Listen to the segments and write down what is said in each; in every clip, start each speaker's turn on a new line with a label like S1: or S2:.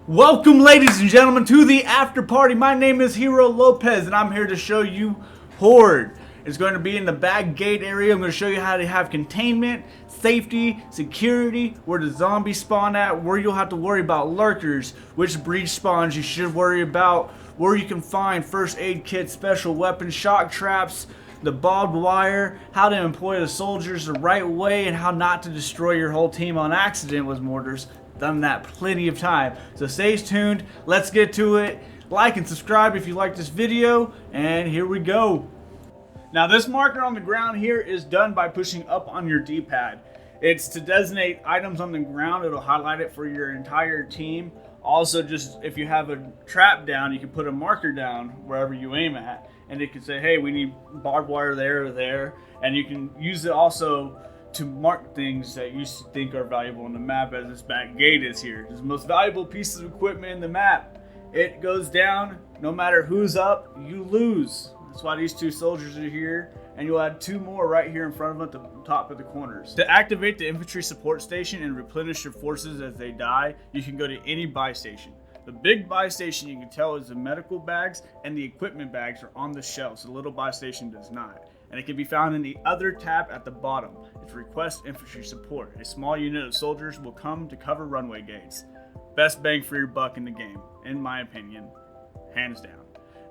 S1: Welcome, ladies and gentlemen, to the after party. My name is Hero Lopez, and I'm here to show you Horde. It's going to be in the back gate area. I'm going to show you how to have containment, safety, security, where the zombies spawn at, where you'll have to worry about lurkers, which breach spawns you should worry about, where you can find first aid kits, special weapons, shock traps, the barbed wire, how to employ the soldiers the right way, and how not to destroy your whole team on accident with mortars. Done that plenty of time. So stay tuned. Let's get to it. Like and subscribe if you like this video. And here we go. Now this marker on the ground here is done by pushing up on your D-pad. It's to designate items on the ground. It'll highlight it for your entire team. Also, just if you have a trap down, you can put a marker down wherever you aim at. And it can say, hey, we need barbed wire there or there. And you can use it also to mark things that you think are valuable on the map, as this back gate is here. It's the most valuable piece of equipment in the map. It goes down, no matter who's up, you lose. That's why these two soldiers are here, and you'll add two more right here in front of them at the top of the corners. To activate the infantry support station and replenish your forces as they die, you can go to any buy station. The big buy station, you can tell, is the medical bags, and the equipment bags are on the shelves. The little buy station does not. And it can be found in the other tab at the bottom. It's request infantry support. A small unit of soldiers will come to cover runway gates. Best bang for your buck in the game, in my opinion, hands down.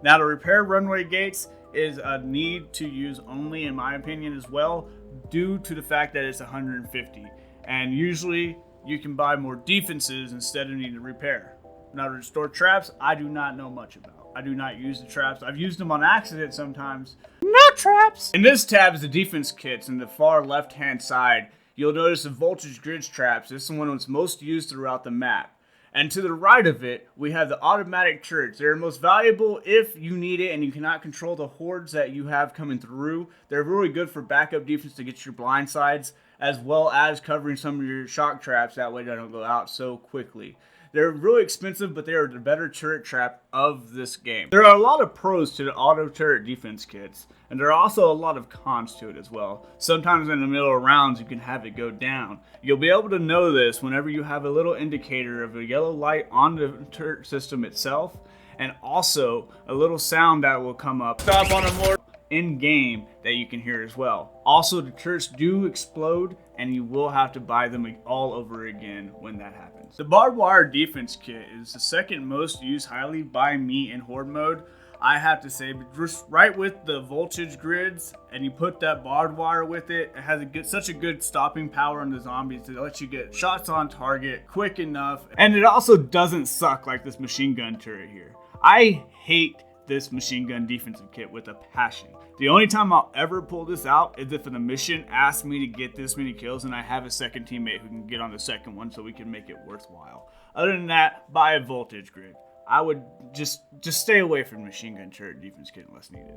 S1: Now, to repair runway gates is a need to use only, in my opinion, as well, due to the fact that it's 150. And usually you can buy more defenses instead of needing to repair. Now, to restore traps, I do not know much about. I do not use the traps. I've used them on accident sometimes. No traps! In this tab is the defense kits. In the far left-hand side, you'll notice the voltage grids traps. This is one that's most used throughout the map. And to the right of it, we have the automatic turrets. They're most valuable if you need it and you cannot control the hordes that you have coming through. They're really good for backup defense to get your blind sides, as well as covering some of your shock traps. That way they don't go out so quickly. They're really expensive, but they are the better turret trap of this game. There are a lot of pros to the auto turret defense kits, and there are also a lot of cons to it as well. Sometimes in the middle of rounds, you can have it go down. You'll be able to know this whenever you have a little indicator of a yellow light on the turret system itself, and also a little sound that will come up. Stop on a more in game that you can hear as well. Also, the turrets do explode, and you will have to buy them all over again when that happens. The barbed wire defense kit is the second most used highly by me in Horde mode. I have to say, but just right with the voltage grids, and you put that barbed wire with it, it has such a good stopping power on the zombies to let you get shots on target quick enough. And it also doesn't suck like this machine gun turret here. I hate this machine gun defensive kit with a passion. The only time I'll ever pull this out is if the mission asks me to get this many kills and I have a second teammate who can get on the second one so we can make it worthwhile. Other than that, buy a voltage grid. I would just stay away from machine gun turret defense kit unless needed.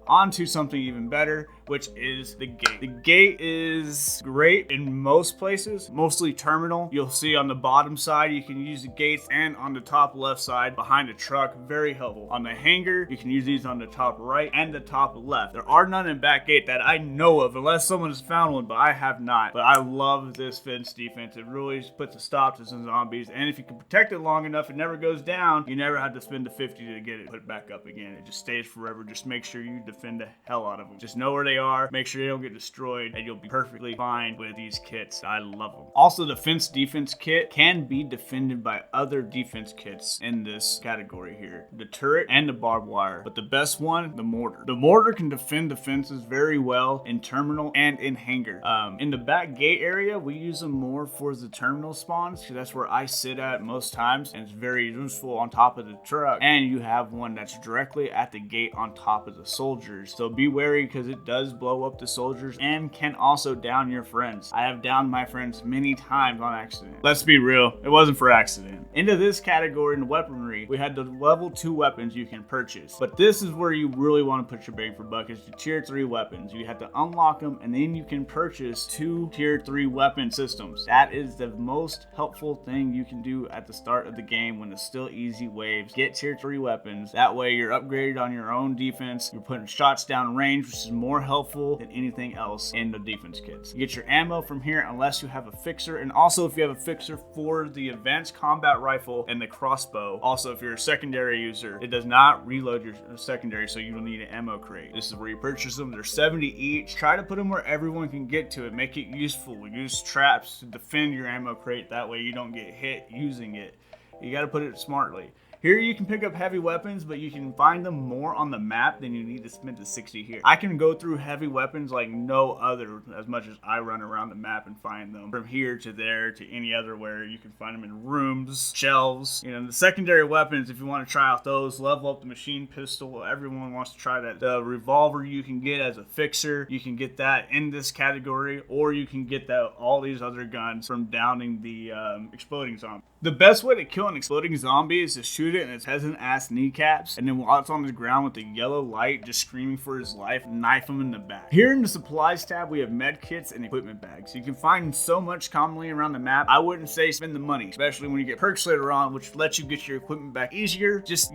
S1: On to something even better, which is the gate. The gate is great in most places, mostly terminal. You'll see on the bottom side, you can use the gates, and on the top left side behind the truck, very helpful. On the hangar, you can use these on the top right and the top left. There are none in back gate that I know of, unless someone has found one, but I have not. But I love this fence defense. It really puts a stop to some zombies, and if you can protect it long enough, it never goes down. You never have to spend the 50 to get it put back up again. It just stays forever. Just make sure you defend the hell out of them. Just know where they are, make sure they don't get destroyed, and you'll be perfectly fine with these kits. I love them. Also, the fence defense kit can be defended by other defense kits in this category here. The turret and the barbed wire. But the best one, the mortar. The mortar can defend the fences very well in terminal and in hangar. In the back gate area, we use them more for the terminal spawns, because that's where I sit at most times, and it's very useful on top of the truck. And you have one that's directly at the gate on top of the soldiers. So be wary, because it does blow up the soldiers and can also down your friends. I have downed my friends many times on accident. Let's be real, it wasn't for accident. Into this category in weaponry, we had the level 2 weapons you can purchase. But this is where you really want to put your bang for buck, is the tier 3 weapons. You have to unlock them, and then you can purchase 2 tier 3 weapon systems. That is the most helpful thing you can do at the start of the game when it's still easy waves. Get tier 3 weapons. That way you're upgraded on your own defense. You're putting shots down range, which is more helpful than anything else in the defense kits. You get your ammo from here unless you have a fixer, and also if you have a fixer for the advanced combat rifle and the crossbow. Also, if you're a secondary user, it does not reload your secondary, so you will need an ammo crate. This is where you purchase them. They're 70 each. Try to put them where everyone can get to it. Make it useful. Use traps to defend your ammo crate. That way you don't get hit using it. You got to put it smartly. Here you can pick up heavy weapons, but you can find them more on the map than you need to spend the 60 here. I can go through heavy weapons like no other, as much as I run around the map and find them. From here to there to any other where you can find them in rooms, shelves. You know, the secondary weapons, if you want to try out those, level up the machine pistol. Everyone wants to try that. The revolver you can get as a fixer. You can get that in this category, or you can get that all these other guns from downing the exploding zombie. The best way to kill an exploding zombie is to shoot it in its head and ass kneecaps, and then while it's on the ground with the yellow light just screaming for his life, knife him in the back. Here in the supplies tab, we have med kits and equipment bags. You can find so much commonly around the map. I wouldn't say spend the money, especially when you get perks later on, which lets you get your equipment back easier. Just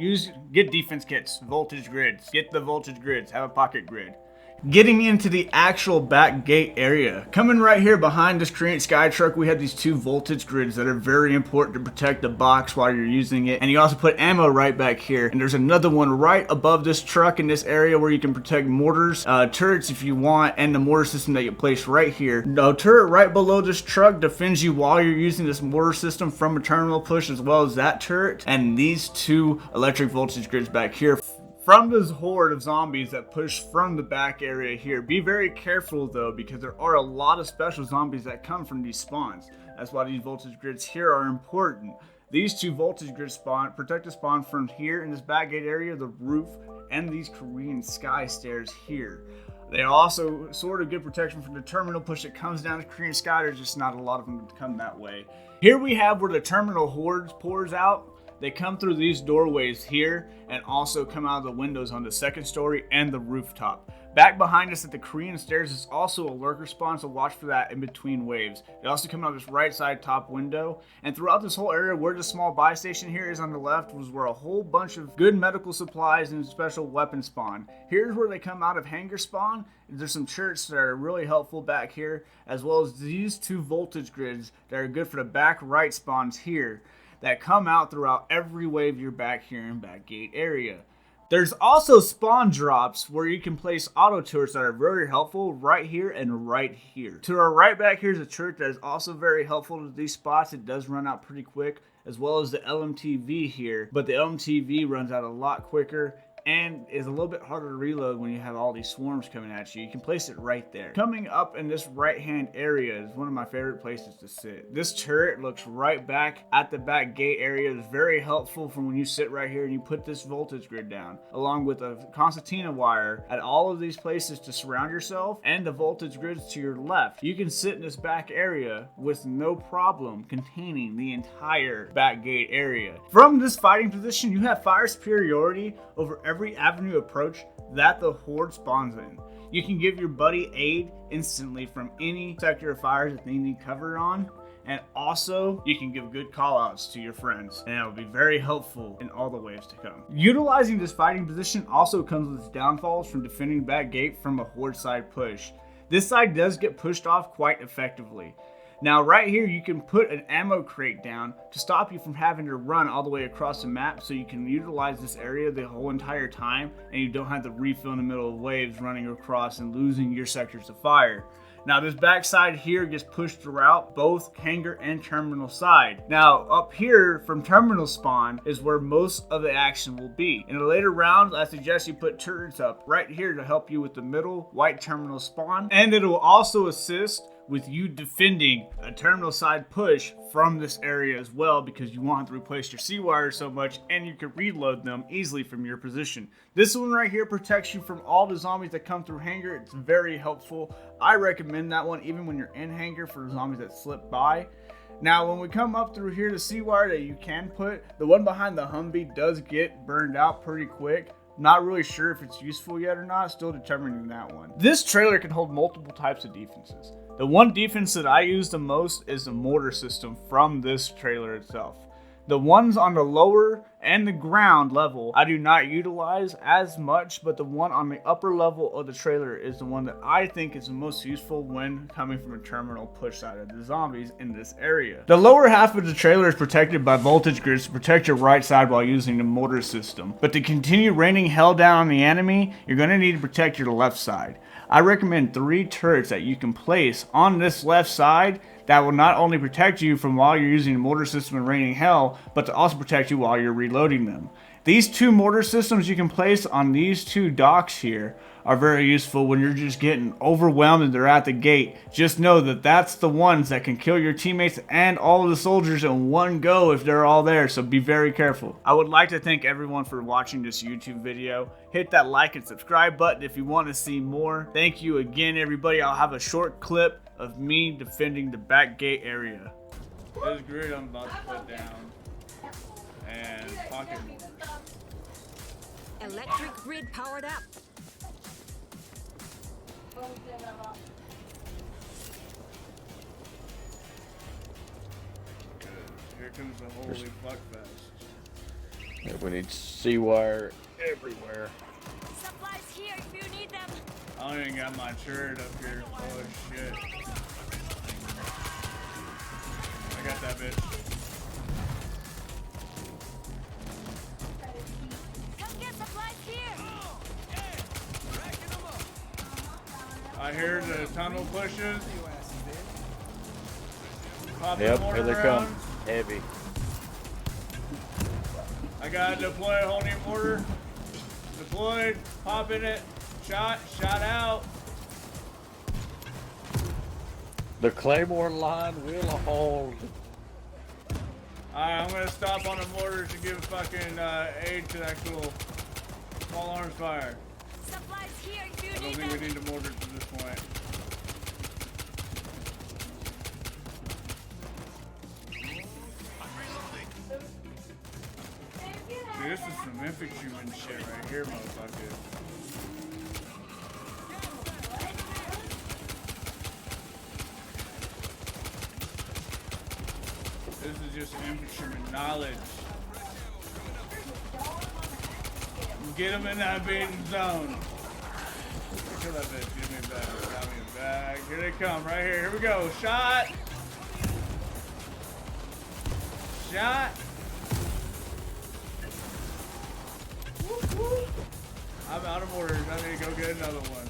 S1: get defense kits, voltage grids, get the voltage grids, have a pocket grid. Getting into the actual back gate area. Coming right here behind this Korean Sky truck, we have these 2 voltage grids that are very important to protect the box while you're using it. And you also put ammo right back here. And there's another one right above this truck in this area where you can protect mortars, turrets if you want, and the mortar system that you place right here. The turret right below this truck defends you while you're using this mortar system from a terminal push, as well as that turret. And these 2 electric voltage grids back here. From this horde of zombies that push from the back area here. Be very careful though, because there are a lot of special zombies that come from these spawns. That's why these voltage grids here are important. These 2 voltage grids protect the spawn from here in this back gate area, the roof, and these Korean Sky stairs here. They also sort of good protection from the terminal push that comes down to Korean Sky. There's just not a lot of them that come that way. Here we have where the terminal horde pours out. They come through these doorways here and also come out of the windows on the 2nd story and the rooftop. Back behind us at the Korean stairs is also a lurker spawn, so watch for that in between waves. They also come out this right side top window. And throughout this whole area where the small buy station here is on the left was where a whole bunch of good medical supplies and special weapons spawn. Here's where they come out of hangar spawn. There's some turrets that are really helpful back here, as well as these 2 voltage grids that are good for the back right spawns here, that come out throughout every wave you're back here in back gate area. There's also spawn drops where you can place auto turrets that are very helpful right here and right here. To our right back here is a turret that is also very helpful to these spots. It does run out pretty quick, as well as the LMTV here, but the LMTV runs out a lot quicker and is a little bit harder to reload when you have all these swarms coming at you. You can place it right there. Coming up in this right hand area is one of my favorite places to sit. This turret looks right back at the back gate area. It's very helpful for when you sit right here and you put this voltage grid down, along with a concertina wire at all of these places to surround yourself, and the voltage grids to your left. You can sit in this back area with no problem containing the entire back gate area. From this fighting position, you have fire superiority over every avenue approach that the horde spawns in. You can give your buddy aid instantly from any sector of fires that they need cover on, and also you can give good callouts to your friends, and it will be very helpful in all the waves to come. Utilizing this fighting position also comes with its downfalls from defending back gate from a horde side push. This side does get pushed off quite effectively. Now right here you can put an ammo crate down to stop you from having to run all the way across the map, so you can utilize this area the whole entire time and you don't have to refill in the middle of waves running across and losing your sectors of fire. Now this backside here gets pushed throughout both hangar and terminal side. Now up here from terminal spawn is where most of the action will be. In the later rounds, I suggest you put turrets up right here to help you with the middle white terminal spawn, and it will also assist with you defending a terminal side push from this area as well, because you won't have to replace your C-wires so much and you can reload them easily from your position. This one right here protects you from all the zombies that come through hangar. It's very helpful. I recommend that one even when you're in hangar for zombies that slip by. Now when we come up through here, the C-wire that you can put, the one behind the Humvee does get burned out pretty quick. Not really sure if it's useful yet or not, still determining that one. This trailer can hold multiple types of defenses. The one defense that I use the most is the mortar system from this trailer itself. The ones on the lower and the ground level I do not utilize as much, but the one on the upper level of the trailer is the one that I think is the most useful when coming from a terminal push side of the zombies in this area. The lower half of the trailer is protected by voltage grids to protect your right side while using the mortar system, but to continue raining hell down on the enemy, you're going to need to protect your left side. I recommend 3 turrets that you can place on this left side that will not only protect you from while you're using the mortar system and raining hell, but to also protect you while you're reloading them. These 2 mortar systems you can place on these 2 docks here are very useful when you're just getting overwhelmed and they're at the gate. Just know that that's the ones that can kill your teammates and all of the soldiers in one go if they're all there, so be very careful. I would like to thank everyone for watching this YouTube video. Hit that like and subscribe button if you want to see more. Thank you again, everybody. I'll have a short clip of me defending the back gate area. This grid I'm about to put down and pocket mortars.
S2: Electric grid powered up.
S1: Good. Here comes the holy fuck fest.
S3: Yeah, we need C-wire everywhere.
S2: Supplies here if you need them.
S1: I don't even got my turret up here. Oh shit. I got that bitch.
S2: Come get supplies here.
S1: I hear the tunnel pushes.
S3: Yep, here they come. Heavy.
S1: I gotta deploy a whole new mortar. Deployed, pop in it, shot out.
S3: The Claymore line will hold.
S1: Alright, I'm gonna stop on the mortar to give fucking aid to that cool small arms fire.
S2: Supplies here if you
S1: I don't
S2: need
S1: think
S2: them.
S1: we need the mortars at this point. Dude, this is some infantryman shit right here, motherfucker. This is just infantryman knowledge. Get him in that beating zone. Kill that bitch. Give me a bag. Got me a bag. Here they come. Right here. Here we go. Shot. Shot. I'm out of orders. I need to go get another one.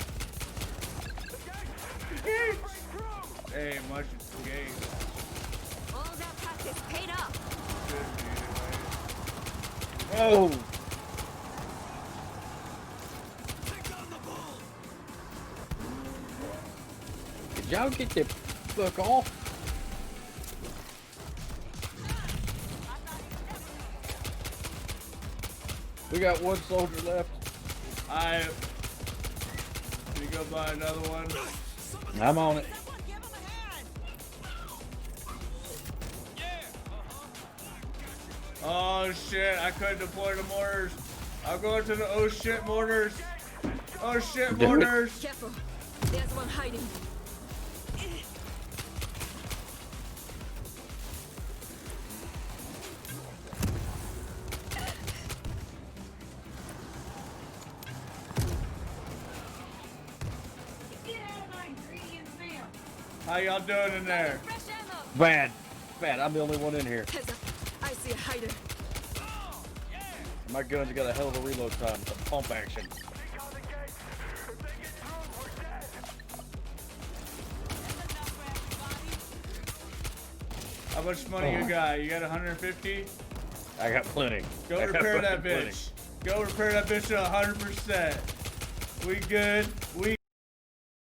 S1: Hey, much game.
S2: All that practice paid off.
S3: Oh! Did y'all get the fuck off? We got 1 soldier left.
S1: You go buy another one.
S3: I'm on it.
S1: Oh shit, I couldn't deploy the mortars. I'll go into the oh shit mortars. Oh shit
S3: Do it.
S1: mortars.
S2: Careful. There's one hiding.
S1: How y'all doing in there?
S2: Fresh ammo.
S3: Bad. Bad. I'm the only one in here.
S2: Heads up. I see a hider.
S3: My gun's got a hell of a reload time. It's a pump action.
S1: How much money you got? You got 150?
S3: I got plenty.
S1: Go
S3: I got
S1: repair that
S3: fucking plenty.
S1: bitch. Go repair that bitch to 100%. We good. We